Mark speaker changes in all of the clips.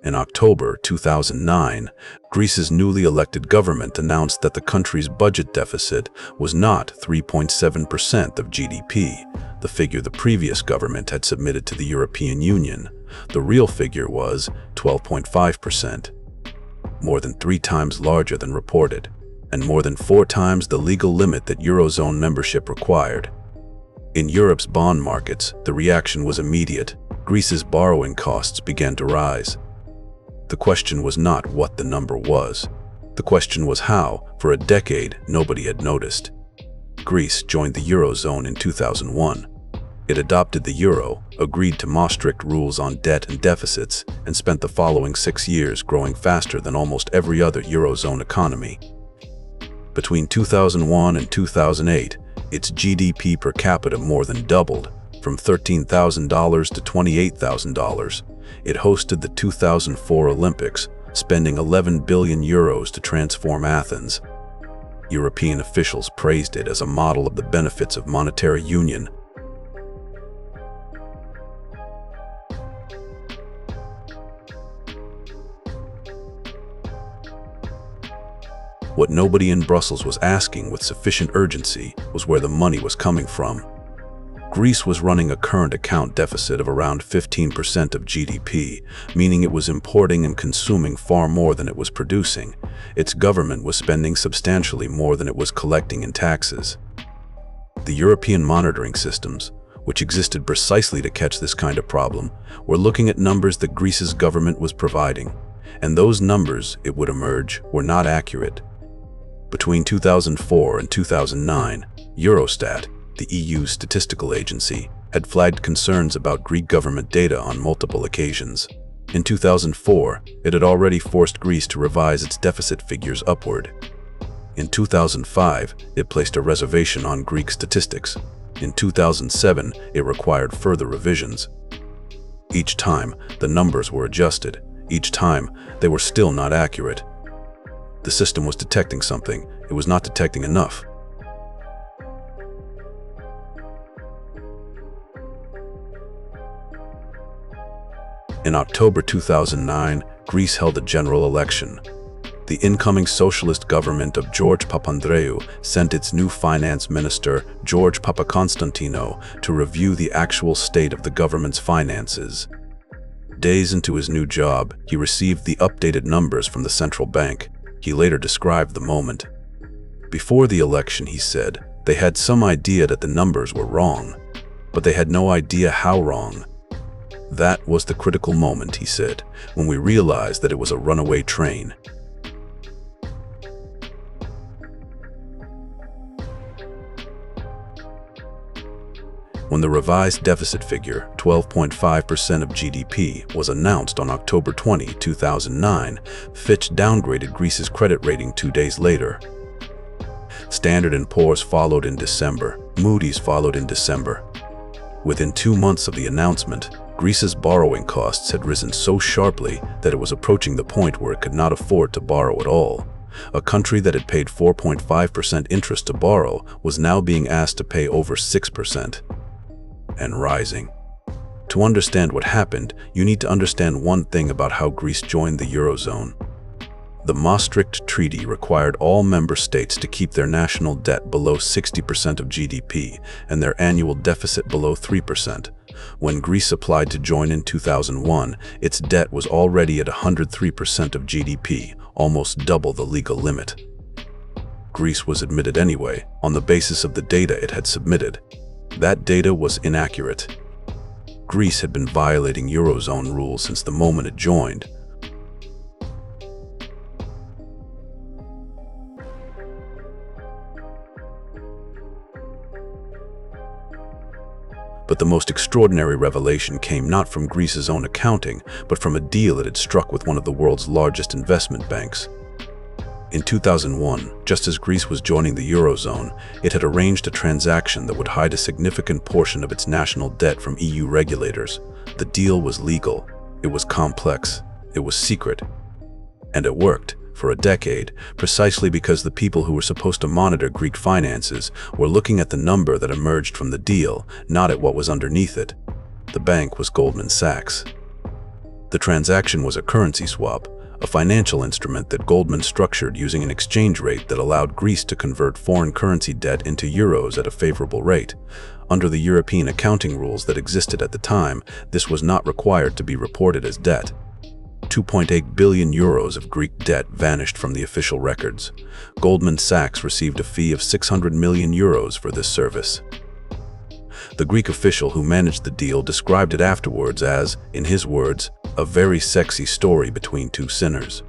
Speaker 1: In October 2009, Greece's newly elected government announced that the country's budget deficit was not 3.7% of GDP, the figure the previous government had submitted to the European Union. The real figure was 12.5%, more than 3 times larger than reported, and more than 4 times the legal limit that Eurozone membership required. In Europe's bond markets, the reaction was immediate. Greece's borrowing costs began to rise. The question was not what the number was. The question was how, for a decade, nobody had noticed. Greece joined the Eurozone in 2001. It adopted the euro, agreed to more strict rules on debt and deficits, and spent the following 6 years growing faster than almost every other Eurozone economy. Between 2001 and 2008, its GDP per capita more than doubled, from $13,000 to $28,000. It hosted the 2004 Olympics, spending 11 billion euros to transform Athens. European officials praised it as a model of the benefits of monetary union. What nobody in Brussels was asking with sufficient urgency was where the money was coming from. Greece was running a current account deficit of around 15% of GDP, meaning it was importing and consuming far more than it was producing. Its government was spending substantially more than it was collecting in taxes. The European monitoring systems, which existed precisely to catch this kind of problem, were looking at numbers that Greece's government was providing, and those numbers, it would emerge, were not accurate. Between 2004 and 2009, Eurostat, the EU's statistical agency, had flagged concerns about Greek government data on multiple occasions. In 2004, it had already forced Greece to revise its deficit figures upward. In 2005, it placed a reservation on Greek statistics. In 2007, it required further revisions. Each time, the numbers were adjusted. Each time, they were still not accurate. The system was detecting something. It was not detecting enough. In October 2009, Greece held a general election. The incoming socialist government of George Papandreou sent its new finance minister, George Papakonstantinou, to review the actual state of the government's finances. Days into his new job, he received the updated numbers from the central bank. He later described the moment. Before the election, he said, they had some idea that the numbers were wrong, but they had no idea how wrong. That was the critical moment, he said, when we realized that it was a runaway train. When the revised deficit figure, 12.5% of GDP, was announced on October 20, 2009, Fitch downgraded Greece's credit rating 2 days later. Standard & Poor's followed in December. Moody's followed in December. Within 2 months of the announcement, Greece's borrowing costs had risen so sharply that it was approaching the point where it could not afford to borrow at all. A country that had paid 4.5% interest to borrow was now being asked to pay over 6%. And rising. To understand what happened, you need to understand one thing about how Greece joined the Eurozone. The Maastricht Treaty required all member states to keep their national debt below 60% of GDP and their annual deficit below 3%. When Greece applied to join in 2001, its debt was already at 103% of GDP, almost double the legal limit. Greece was admitted anyway, on the basis of the data it had submitted. That data was inaccurate. Greece had been violating Eurozone rules since the moment it joined. But the most extraordinary revelation came not from Greece's own accounting, but from a deal it had struck with one of the world's largest investment banks. In 2001, just as Greece was joining the Eurozone, it had arranged a transaction that would hide a significant portion of its national debt from EU regulators. The deal was legal, it was complex, it was secret, and it worked for a decade, precisely because the people who were supposed to monitor Greek finances were looking at the number that emerged from the deal, not at what was underneath it. The bank was Goldman Sachs. The transaction was a currency swap, a financial instrument that Goldman structured using an exchange rate that allowed Greece to convert foreign currency debt into euros at a favorable rate. Under the European accounting rules that existed at the time, this was not required to be reported as debt. 2.8 billion euros of Greek debt vanished from the official records. Goldman Sachs received a fee of 600 million euros for this service. The Greek official who managed the deal described it afterwards as, in his words, a very sexy story between two sinners.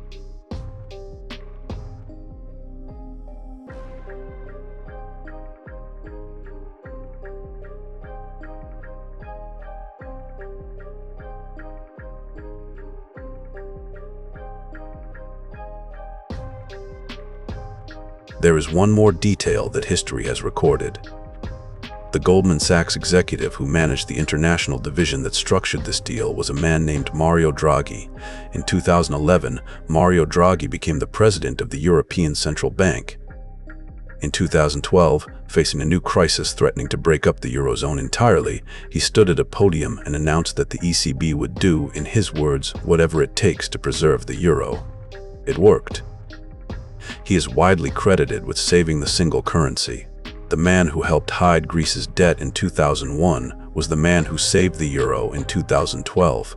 Speaker 1: There is one more detail that history has recorded. The Goldman Sachs executive who managed the international division that structured this deal was a man named Mario Draghi. In 2011, Mario Draghi became the president of the European Central Bank. In 2012, facing a new crisis threatening to break up the Eurozone entirely, he stood at a podium and announced that the ECB would do, in his words, whatever it takes to preserve the euro. It worked. He is widely credited with saving the single currency. The man who helped hide Greece's debt in 2001 was the man who saved the euro in 2012.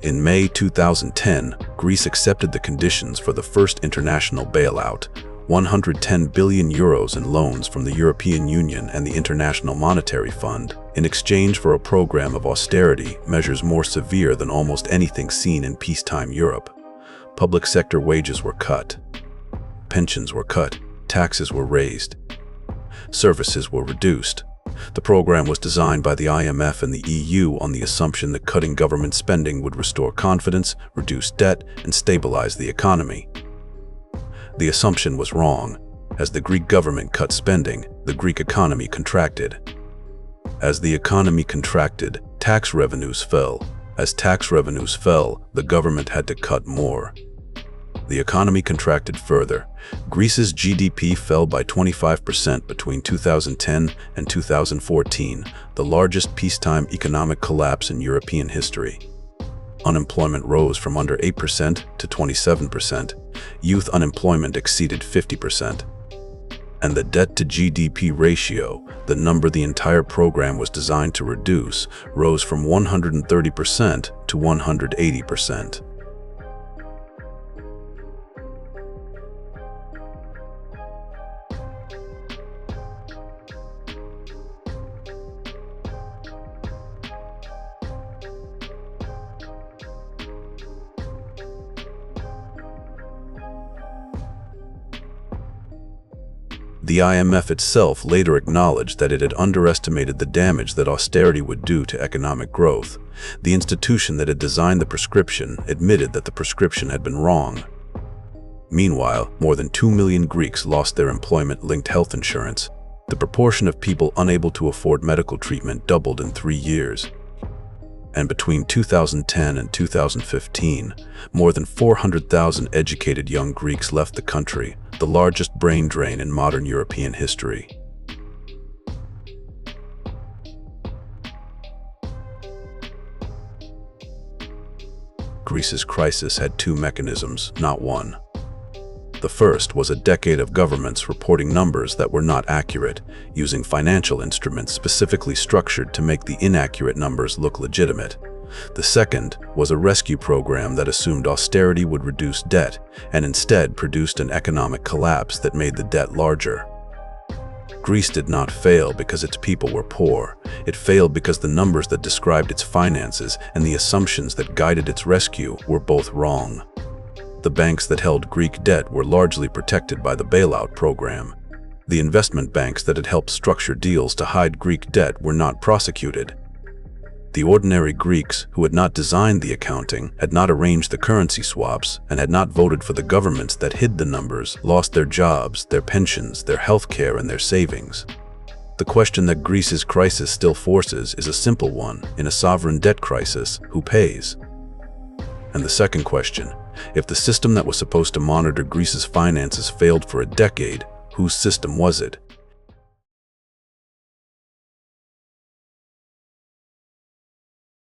Speaker 1: In May 2010, Greece accepted the conditions for the first international bailout, 110 billion euros in loans from the European Union and the International Monetary Fund, in exchange for a program of austerity measures more severe than almost anything seen in peacetime Europe. Public sector wages were cut. Pensions were cut. Taxes were raised. Services were reduced. The program was designed by the IMF and the EU on the assumption that cutting government spending would restore confidence, reduce debt, and stabilize the economy. The assumption was wrong. As the Greek government cut spending, the Greek economy contracted. As the economy contracted, tax revenues fell. As tax revenues fell, the government had to cut more. The economy contracted further. Greece's GDP fell by 25% between 2010 and 2014, the largest peacetime economic collapse in European history. Unemployment rose from under 8% to 27%. Youth unemployment exceeded 50%. And the debt-to-GDP ratio, the number the entire program was designed to reduce, rose from 130% to 180%. The IMF itself later acknowledged that it had underestimated the damage that austerity would do to economic growth. The institution that had designed the prescription admitted that the prescription had been wrong. Meanwhile, more than 2 million Greeks lost their employment-linked health insurance. The proportion of people unable to afford medical treatment doubled in 3 years. And between 2010 and 2015, more than 400,000 educated young Greeks left the country, the largest brain drain in modern European history. Greece's crisis had two mechanisms, not one. The first was a decade of governments reporting numbers that were not accurate, using financial instruments specifically structured to make the inaccurate numbers look legitimate. The second was a rescue program that assumed austerity would reduce debt and instead produced an economic collapse that made the debt larger. Greece did not fail because its people were poor. It failed because the numbers that described its finances and the assumptions that guided its rescue were both wrong. The banks that held Greek debt were largely protected by the bailout program. The investment banks that had helped structure deals to hide Greek debt were not prosecuted. The ordinary Greeks who had not designed the accounting, had not arranged the currency swaps, and had not voted for the governments that hid the numbers, lost their jobs, their pensions, their health care, and their savings. The question that Greece's crisis still forces is a simple one. In a sovereign debt crisis, who pays? And the second question, if the system that was supposed to monitor Greece's finances failed for a decade, whose system was it?